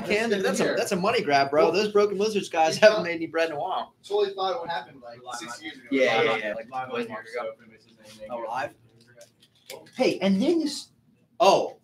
can. That's a money grab, bro. Those Broken Lizards guys haven't made any bread in a while. Totally thought it would happen like 6 years ago. Yeah. Like live 20 on years ago. so Oh, live? Hey, and then this. Oh,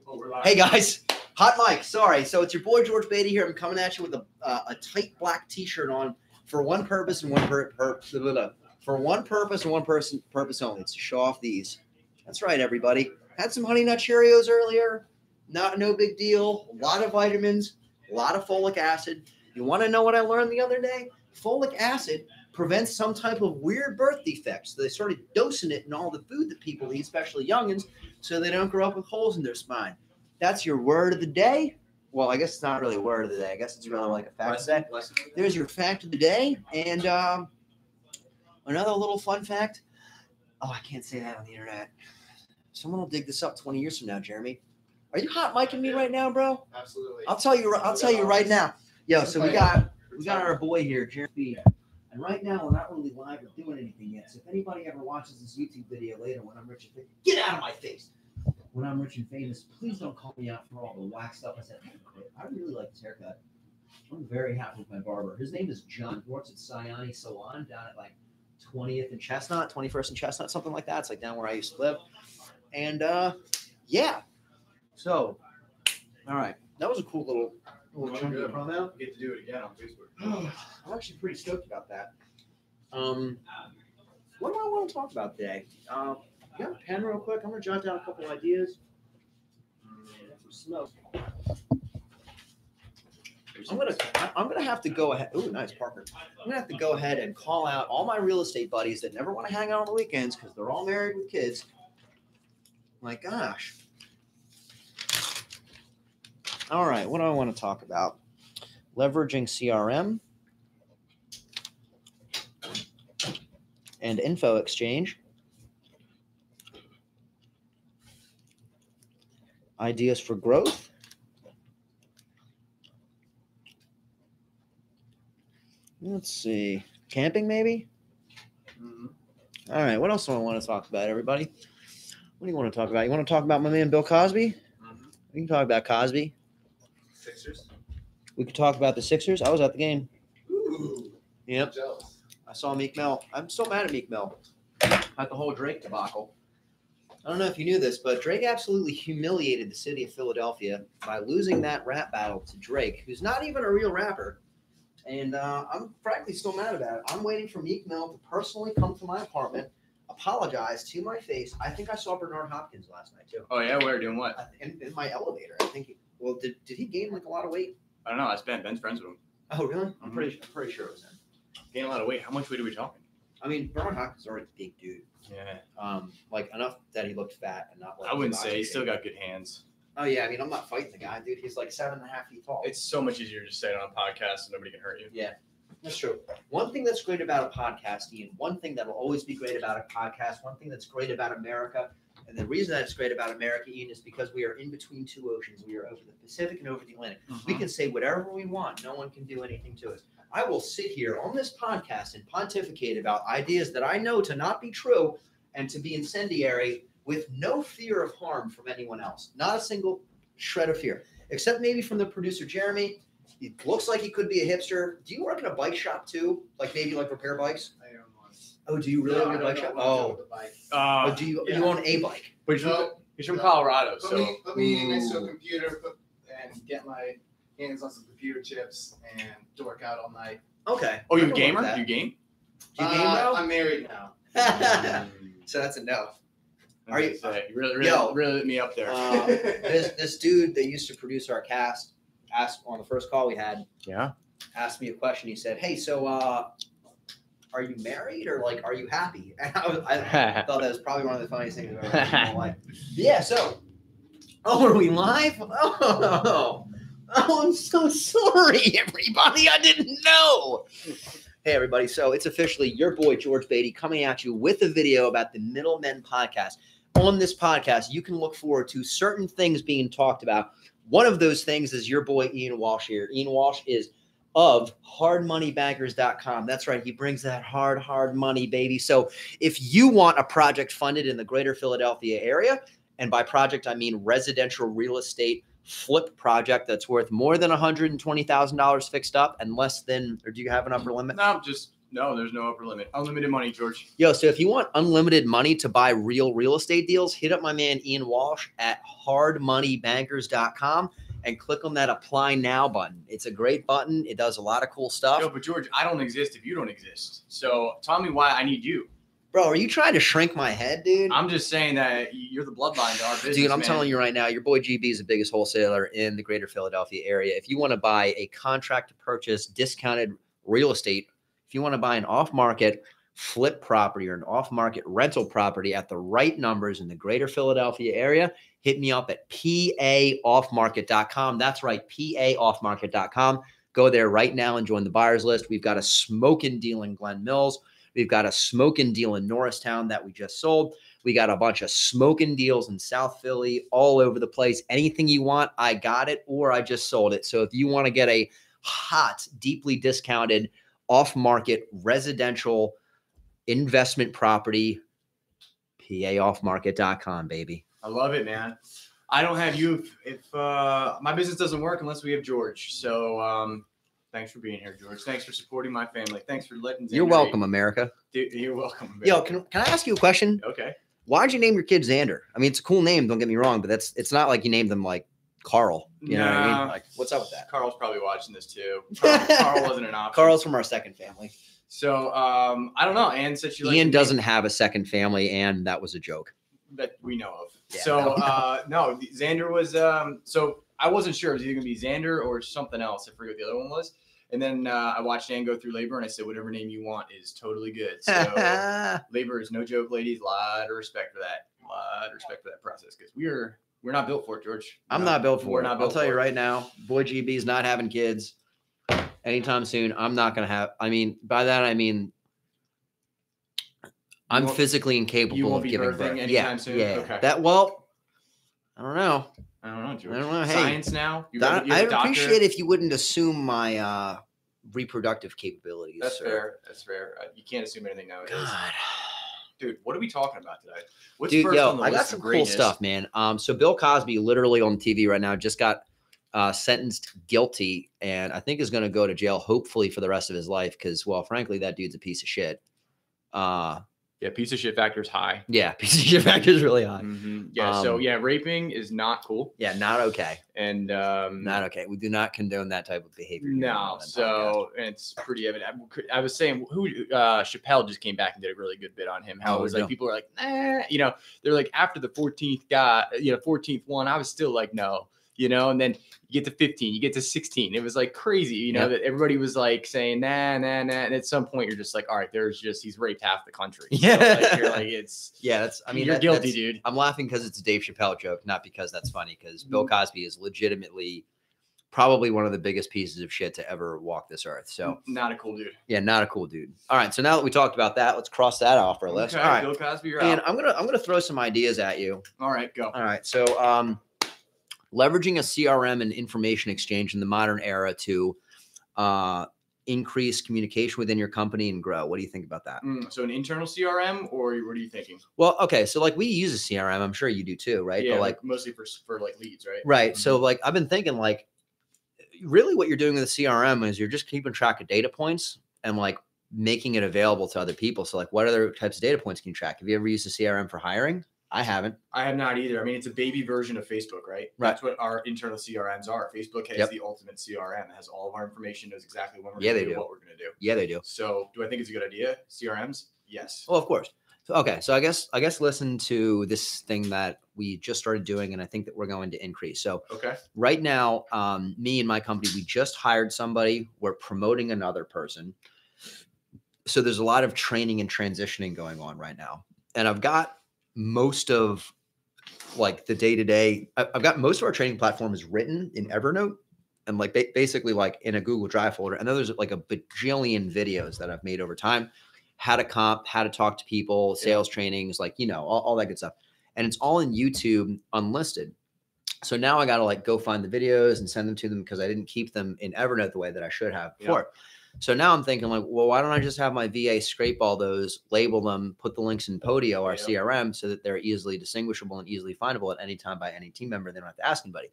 we're live. hey guys. Hot mic. Sorry. So it's your boy George Beatty here. I'm coming at you with a tight black T-shirt on for one purpose and one purpose only. It's to show off these. That's right, everybody. Had some Honey Nut Cheerios earlier. No big deal. A lot of vitamins, a lot of folic acid. You want to know what I learned the other day? Folic acid prevents some type of weird birth defects. So they started dosing it in all the food that people eat, especially youngins, so they don't grow up with holes in their spine. That's your word of the day. Well, I guess it's not really a word of the day. I guess it's really like a fact of the day. There's your fact of the day. And another little fun fact. Oh, I can't say that on the internet. Someone will dig this up 20 years from now, Jeremy. Are you hot micing me right now, bro? Absolutely. I'll tell you right now. Yo, so we got our boy here, Jeremy. And right now we're not really live or doing anything yet. So if anybody ever watches this YouTube video later when I'm rich and famous, get out of my face. When I'm rich and famous, please don't call me out for all the whack stuff I said. I really like this haircut. I'm very happy with my barber. His name is John. He works at Sayani Salon down at like 20th and Chestnut, 21st and Chestnut, something like that. It's like down where I used to live. And yeah. So, all right. That was a cool little chunky promo. Get to do it again on Facebook. I'm actually pretty stoked about that. What do I want to talk about today? You got a pen real quick? I'm going to jot down a couple of ideas. Some smoke. I'm gonna have to go ahead. Ooh, nice, Parker. I'm gonna have to go ahead and call out all my real estate buddies that never want to hang out on the weekends because they're all married with kids. My gosh. All right, what do I want to talk about? Leveraging CRM and info exchange. Ideas for growth. Let's see. Camping, maybe? Mm-hmm. All right. What else do I want to talk about, everybody? What do you want to talk about? You want to talk about my man Bill Cosby? Mm-hmm. We can talk about Cosby. Sixers? We could talk about the Sixers. I was at the game. Ooh. Yep. I'm jealous. I saw Meek Mill. I'm so mad at Meek Mill at the whole Drake debacle. I don't know if you knew this, but Drake absolutely humiliated the city of Philadelphia by losing that rap battle to Drake, who's not even a real rapper. And I'm frankly still mad about it. I'm waiting for Meek Mill to personally come to my apartment, apologize to my face. I think I saw Bernard Hopkins last night, too. Oh, yeah? Where? Doing what? In my elevator. I think did he gain like a lot of weight? I don't know. That's Ben. Ben's friends with him. Oh, really? Mm-hmm. I'm pretty sure it was him. Gained a lot of weight. How much weight are we talking? I mean, Bernard Hopkins is already a big dude. Yeah. Like enough that he looked fat and not like. I wouldn't say. He's still got good hands. Oh, yeah. I mean, I'm not fighting the guy, dude. He's like 7.5 feet tall. It's so much easier to say it on a podcast so nobody can hurt you. Yeah, that's true. One thing that's great about a podcast, Ian, one thing that will always be great about a podcast, one thing that's great about America, and the reason that it's great about America, Ian, is because we are in between two oceans. We are over the Pacific and over the Atlantic. Mm-hmm. We can say whatever we want. No one can do anything to us. I will sit here on this podcast and pontificate about ideas that I know to not be true and to be incendiary with no fear of harm from anyone else. Not a single shred of fear, except maybe from the producer, Jeremy. He looks like he could be a hipster. Do you work in a bike shop too? Like maybe like repair bikes? I own one. Oh, do you really own a bike shop? Oh, do you own a bike? But he's from Colorado, Put me next to a computer and get my hands on some computer chips and dork out all night. Okay. Oh, you a gamer? You game? Do you game now? I'm married now. So that's a no. Are you really lit me up there? This dude that used to produce our cast asked on the first call we had. Yeah. Asked me a question. He said, "Hey, so are you married or like are you happy?" And I thought that was probably one of the funniest things I've ever heard in my life. Yeah. So, are we live? Oh, I'm so sorry, everybody. I didn't know. Hey, everybody. So it's officially your boy, George Beatty, coming at you with a video about the MiddleMen podcast. On this podcast, you can look forward to certain things being talked about. One of those things is your boy, Ian Walsh here. Ian Walsh is of hardmoneybankers.com. That's right. He brings that hard money, baby. So if you want a project funded in the greater Philadelphia area, and by project, I mean residential real estate flip project that's worth more than $120,000 fixed up and less than, or do you have an upper limit? No, there's no upper limit. Unlimited money, George. Yo, so if you want unlimited money to buy real estate deals, hit up my man Ian Walsh at hardmoneybankers.com and click on that apply now button. It's a great button. It does a lot of cool stuff. Yo, but George, I don't exist if you don't exist. So tell me why I need you. Bro, are you trying to shrink my head, dude? I'm just saying that you're the bloodline to our business. Dude, I'm telling you right now, your boy GB is the biggest wholesaler in the greater Philadelphia area. If you want to buy a contract to purchase discounted real estate, if you want to buy an off-market flip property or an off-market rental property at the right numbers in the greater Philadelphia area, hit me up at paoffmarket.com. That's right, paoffmarket.com. Go there right now and join the buyers list. We've got a smoking deal in Glen Mills. We've got a smoking deal in Norristown that we just sold. We got a bunch of smoking deals in South Philly, all over the place. Anything you want, I got it, or I just sold it. So if you want to get a hot, deeply discounted off-market residential investment property, paoffmarket.com, baby. I love it, man. I don't have you if my business doesn't work unless we have George. So thanks for being here, George. Thanks for supporting my family. Thanks for letting. You're welcome, America. Dude, you're welcome, America. Yo, can I ask you a question? Okay. Why'd you name your kid Xander? I mean, it's a cool name. Don't get me wrong, but it's not like you named them like Carl. You know what I mean? Like, what's up with that? Carl's probably watching this too. Carl wasn't an option. Carl's from our second family. So I don't know. Ann said she liked Ian doesn't have a second family, and that was a joke that we know of. Yeah, so no, Xander was so I wasn't sure it was either gonna be Xander or something else. I forget what the other one was. And then I watched Ann go through labor, and I said, whatever name you want is totally good. So labor is no joke, ladies. A lot of respect for that. A lot of respect for that process because we're not built for it, George. I'm not built for it. I'll tell you it. right now, boy GB's not having kids anytime soon. I'm not going to have, I mean, by that, I mean, I'm physically incapable of giving birth. Anytime soon? Yeah. Okay. That, well, I don't know. I don't know, George. I don't know. Hey, science now. I'd appreciate if you wouldn't assume my reproductive capabilities. That's fair. That's fair. You can't assume anything nowadays. God. Dude, what are we talking about today? What's Dude, first on the I got list some of cool greatness? stuff, man. So Bill Cosby, literally on TV right now, just got sentenced guilty, and I think is going to go to jail, hopefully for the rest of his life, because, well, frankly, that dude's a piece of shit. Yeah, piece of shit factor is high. Yeah, piece of shit factor is really high. Mm-hmm. Yeah, so yeah, raping is not cool. Yeah, not okay. And not okay. We do not condone that type of behavior. No, so it's pretty evident. I was saying who Chappelle just came back and did a really good bit on him. How it was like people were like, you know, they're like after the 14th guy, 14th one, I was still like, no. You know, and then you get to 15, you get to 16. It was like crazy, you know, that everybody was like saying, nah. And at some point you're just like, all right, he's raped half the country. Yeah. So like, you're like, you're guilty, dude. I'm laughing because it's a Dave Chappelle joke, not because that's funny, because Bill Cosby is legitimately probably one of the biggest pieces of shit to ever walk this earth. So not a cool dude. Yeah, not a cool dude. All right. So now that we talked about that, let's cross that off our list. Okay, all right. Bill Cosby, you're and out. I'm gonna throw some ideas at you. All right, go. All right. So leveraging a CRM and information exchange in the modern era to increase communication within your company and grow. What do you think about that? So an internal CRM, or what are you thinking? Well, okay. So like we use a CRM. I'm sure you do too, right? Yeah, but like mostly for like leads, right? Right. Mm-hmm. So like I've been thinking like really what you're doing with the CRM is you're just keeping track of data points and like making it available to other people. So like what other types of data points can you track? Have you ever used a CRM for hiring? I haven't. I have not either. I mean, it's a baby version of Facebook, right? That's what our internal CRMs are. Facebook has the ultimate CRM. It has all of our information, knows exactly when we're going to do what we're going to do. Yeah, they do. So do I think it's a good idea? CRMs? Yes. Well, of course. So, okay. So I guess listen to this thing that we just started doing, and I think that we're going to increase. So right now, me and my company, we just hired somebody. We're promoting another person. So there's a lot of training and transitioning going on right now. And I've got most of like the day-to-day, I've got most of our training platform is written in Evernote and like basically like in a Google Drive folder. And then there's like a bajillion videos that I've made over time, how to comp, how to talk to people, sales trainings, like, you know, all that good stuff. And it's all in YouTube unlisted. So now I got to like go find the videos and send them to them because I didn't keep them in Evernote the way that I should have before. So now I'm thinking like, well, why don't I just have my VA scrape all those, label them, put the links in Podio, our CRM, so that they're easily distinguishable and easily findable at any time by any team member. They don't have to ask anybody.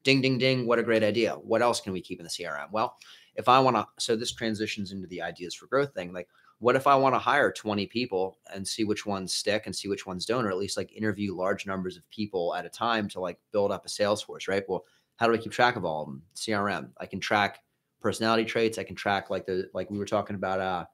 Ding, ding, ding. What a great idea. What else can we keep in the CRM? Well, if I want to, so this transitions into the ideas for growth thing. Like, what if I want to hire 20 people and see which ones stick and see which ones don't, or at least like interview large numbers of people at a time to like build up a sales force, right? Well, how do I keep track of all of them? CRM. I can track personality traits. I can track like we were talking about,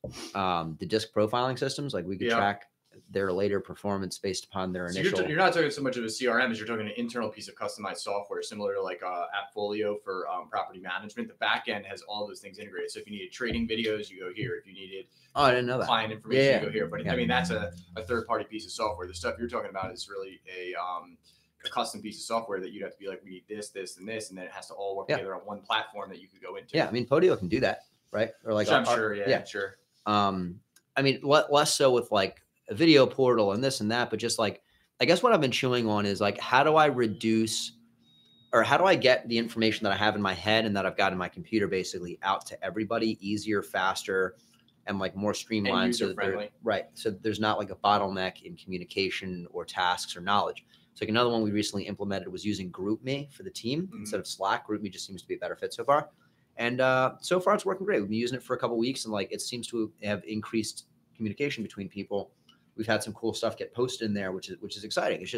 the disc profiling systems. Like we could track their later performance based upon their initial. You're not talking so much of a CRM as you're talking an internal piece of customized software, similar to like AppFolio for property management. The back end has all those things integrated. So if you needed trading videos, you go here. If you needed I didn't know that. Client information, you go here. But I mean, that's a third party piece of software. The stuff you're talking about is really a custom piece of software that you'd have to be like, we need this, this, and this, and then it has to all work together on one platform that you could go into. Yeah, I mean, Podio can do that, right? Or like, I'm sure, sure. I mean, less so with like a video portal and this and that, but just like, I guess what I've been chewing on is like, how do I reduce, or how do I get the information that I have in my head and that I've got in my computer basically out to everybody easier, faster, and like more streamlined, so that right. So there's not like a bottleneck in communication or tasks or knowledge. So like another one we recently implemented was using GroupMe for the team instead of Slack. GroupMe just seems to be a better fit so far. And so far it's working great. We've been using it for a couple of weeks and like it seems to have increased communication between people. We've had some cool stuff get posted in there, which is exciting. It's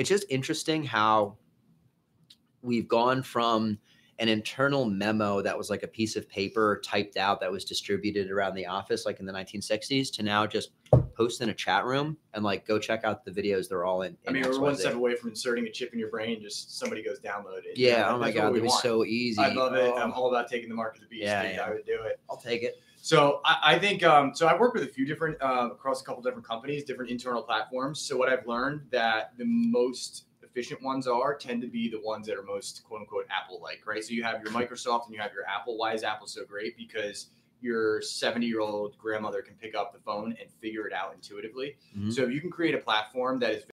just interesting how we've gone from an internal memo that was like a piece of paper typed out that was distributed around the office like in the 1960s to now just post in a chat room and like go check out the videos they're all in. I mean, we're one step away from inserting a chip in your brain, just somebody goes download it. Yeah, oh my God, that'd be so easy. I love it. I'm all about taking the mark of the beast. Yeah. I would do it. I'll take it. So I think, so I work with a few different, across a couple different companies, different internal platforms. So what I've learned that the most efficient ones tend to be the ones that are most quote unquote Apple-like, right? So you have your Microsoft and you have your Apple. Why is Apple so great? Because your 70-year-old grandmother can pick up the phone and figure it out intuitively. So if you can create a platform that is